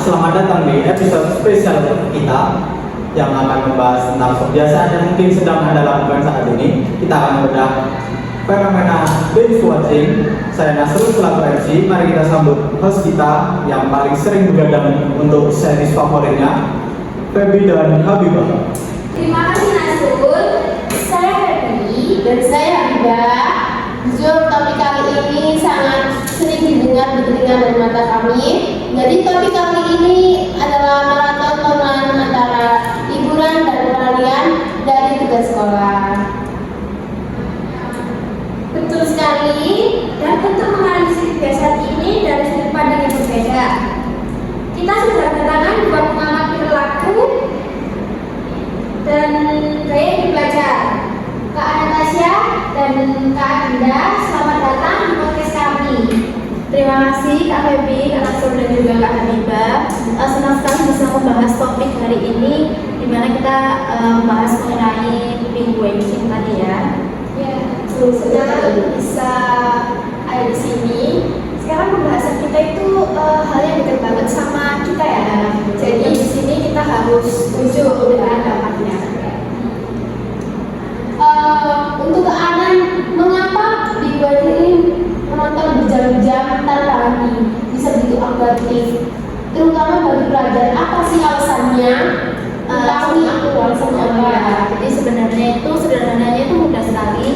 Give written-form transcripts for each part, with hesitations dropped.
selamat datang di episode spesial kita yang akan membahas tentang kebiasaan yang mungkin sedang Anda lakukan saat ini. Kita akan bedah fenomena binge watching. Saya Nasrul selaku MC. Mari kita sambut host kita yang paling sering begadang untuk series favoritnya, Feby dan Habibah. Terima kasih Nasrul. Saya Feby dan saya Habibah. Jujur topik kali ini sangat sering didengar di telinga dan mata kami. Jadi topik kali ini adalah maraton tontonan antara hiburan dan peralihan dari tugas sekolah. Betul sekali. Dan untuk menganalisis kebiasaan ini dari sudut pandang yang berbeda, kita sudah kedatangan dua pengamat perilaku dan gaya hidup belajar, Kak Anastasia dan Kak Adinda. Selamat datang di podcast kami. Terima kasih Kak Feby, Kak Nasrul dan juga Kak Habibah. Senang sekali bisa membahas topik hari ini, di mana kita membahas mengenai binge watching tadi ya. Ya, senang bisa ada di sini. Sekarang pembahasan kita itu hal yang dekat banget sama kita ya. Jadi di sini kita harus setuju dengan dampaknya. Untuk Kak Anan, mengapa binge watching menonton berjam-jam tanpa henti bisa begitu aktif, terutama bagi pelajar? Apa sih alasannya? Alasannya apa ya? Jadi sebenarnya itu sederhananya itu mudah sekali.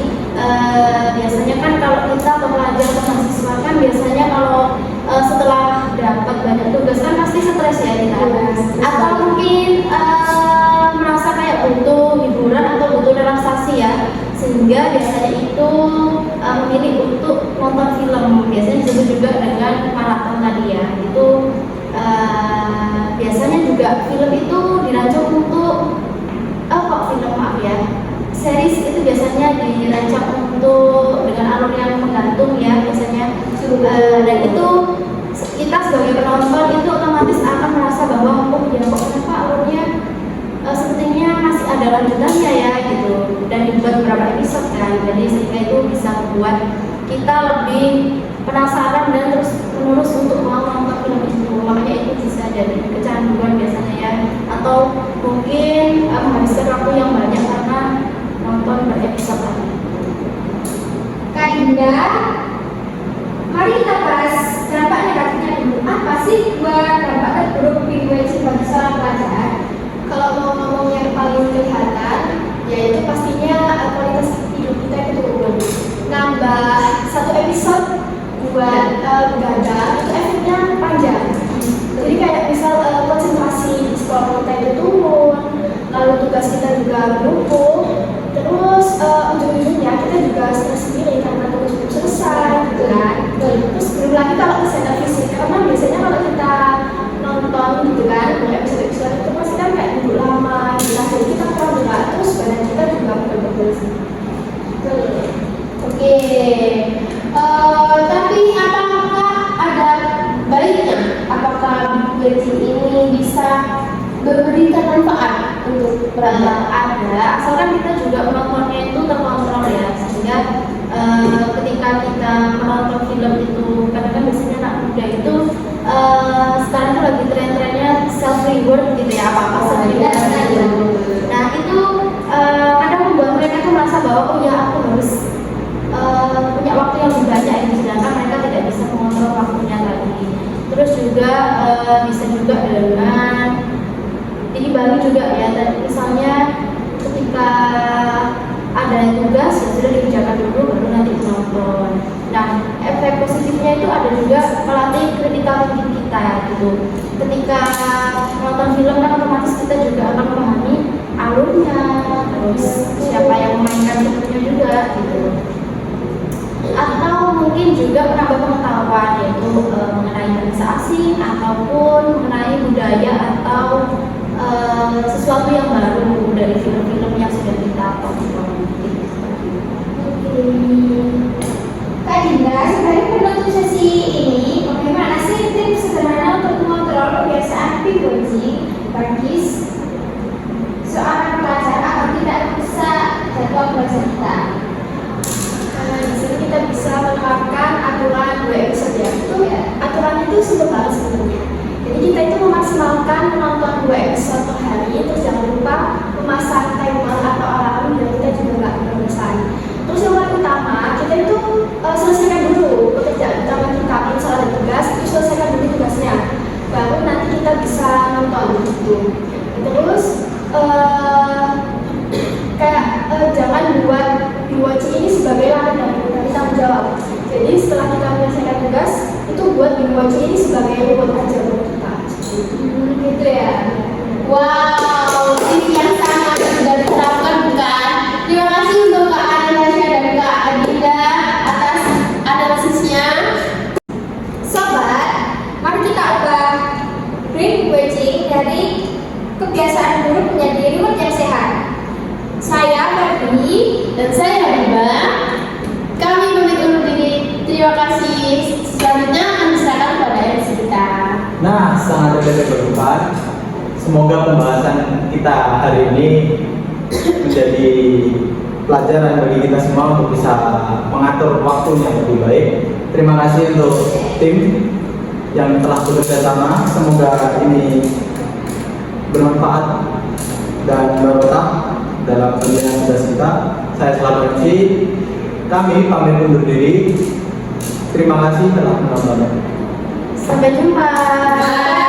Biasanya kan kalau kita atau pelajar atau mahasiswa kan biasanya kalau setelah dapat banyak tugas kan pasti stres ya kita. Atau mungkin merasa kayak butuh hiburan atau butuh relaksasi ya, sehingga biasanya itu memilih untuk nonton film. Biasanya disebut juga dengan maraton tadi ya. Itu biasanya juga film itu dirancang untuk series itu biasanya dirancang untuk dengan alur yang menggantung ya biasanya. Dan itu kita sebagai penonton itu otomatis akan merasa bahwa kenapa alurnya sepertinya masih ada lanjutannya ya gitu, dan dibuat beberapa episode kan. Jadi sehingga itu bisa membuat kita lebih penasaran dan terus menerus untuk mau nonton film itu. Makanya itu bisa jadi kecanduan biasanya ya, atau mungkin menghabiskan waktu yang banyak karena nonton berepisode tadi. Kak Dinda, mari kita bahas dampak negatifnya dulu. Apa sih buat dampak buruk binge watching bagi seorang pelajar? Kalau mau ngomong yang paling kelihatan, yaitu pastinya kualitas hidup kita itu turun. Nambah satu episode buat begadang itu efeknya panjang. Jadi kayak misal konsentrasi di sekolah kita itu turun, lalu tugas kita juga menumpuk, terus ujung-ujungnya kita juga stres sendiri karena tugas belum selesai gitu kan. Terus belum lagi kalau kesehatan fisik, karena biasanya kalau kita nonton gitu kan episode-episode itu pasti kan kayak duduk lama gitu. Jadi kita kurang gerak, terus badan kita juga betul-betul oke. Tapi apakah ada baiknya? Apakah binge watching ini bisa memberikan manfaat untuk pelajar? Ada, asalkan kita juga menontonnya itu terkontrol ya, sehingga ketika kita menonton film itu, karena kan biasanya anak muda itu sekarang tuh lagi tren-trennya self reward gitu ya, apa-apa self reward gitu. Nah itu kadang membuat mereka tuh merasa bahwa oh ya aku harus punya waktu yang lebih banyak ini, sedangkan mereka tidak bisa mengontrol waktunya lagi. Terus juga bisa juga dengan ini baru juga ya, dan misalnya ketika ada tugas ya sudah dikerjakan dulu baru nanti menonton. Nah efek positifnya itu ada juga melatih critical thinking kita gitu. Ketika menonton film kan otomatis kita juga akan memahami alurnya, terus siapa yang memainkan filmnya juga gitu. Atau mungkin juga menambah pengetahuan, yaitu mengenai bahasa asing ataupun mengenai budaya atau sesuatu yang baru dari film-film yang sudah kita tonton. Kak Dinda, sebagai penutup sesi ini, bagaimana sih tips sederhana untuk mengontrol kebiasaan binge watching bagi seorang pelajar agar tidak bisa jadwal belajar kita? Di sini kita bisa menerapkan aturan 2 episode ya. Itu aturan itu simpel banget sebenarnya. Jadi kita itu gitu. Terus kayak jangan buat binge-watching ini sebagai ladang dari kita tanggung jawab. Jadi setelah kita menyelesaikan tugas itu buat binge-watching ini sebagai reward aja buat kita. Gitu ya. Wow, tips yang sangat sudah diterapkan bukan? Terima kasih untuk Kak Anastasia dan Kak Adinda atas analisisnya. Sobat, mari kita ubah binge-watching dari kebiasaan buruk menjadi reward yang sehat. Saya Ferdi. Dan saya Habibah. Kami pamit undur diri. Terima kasih. Selanjutnya akan diserahkan kepada MC kita. Nah, sangat bermanfaat. Semoga pembahasan kita hari ini menjadi pelajaran bagi kita semua untuk bisa mengatur waktunya lebih baik. Terima kasih untuk tim yang telah bekerja sama. Semoga ini bermanfaat dan berkah dalam pembinaan tugas kita. Saya selalu MC. Kami pamit undur diri. Terima kasih telah menonton. Sampai jumpa. Bye.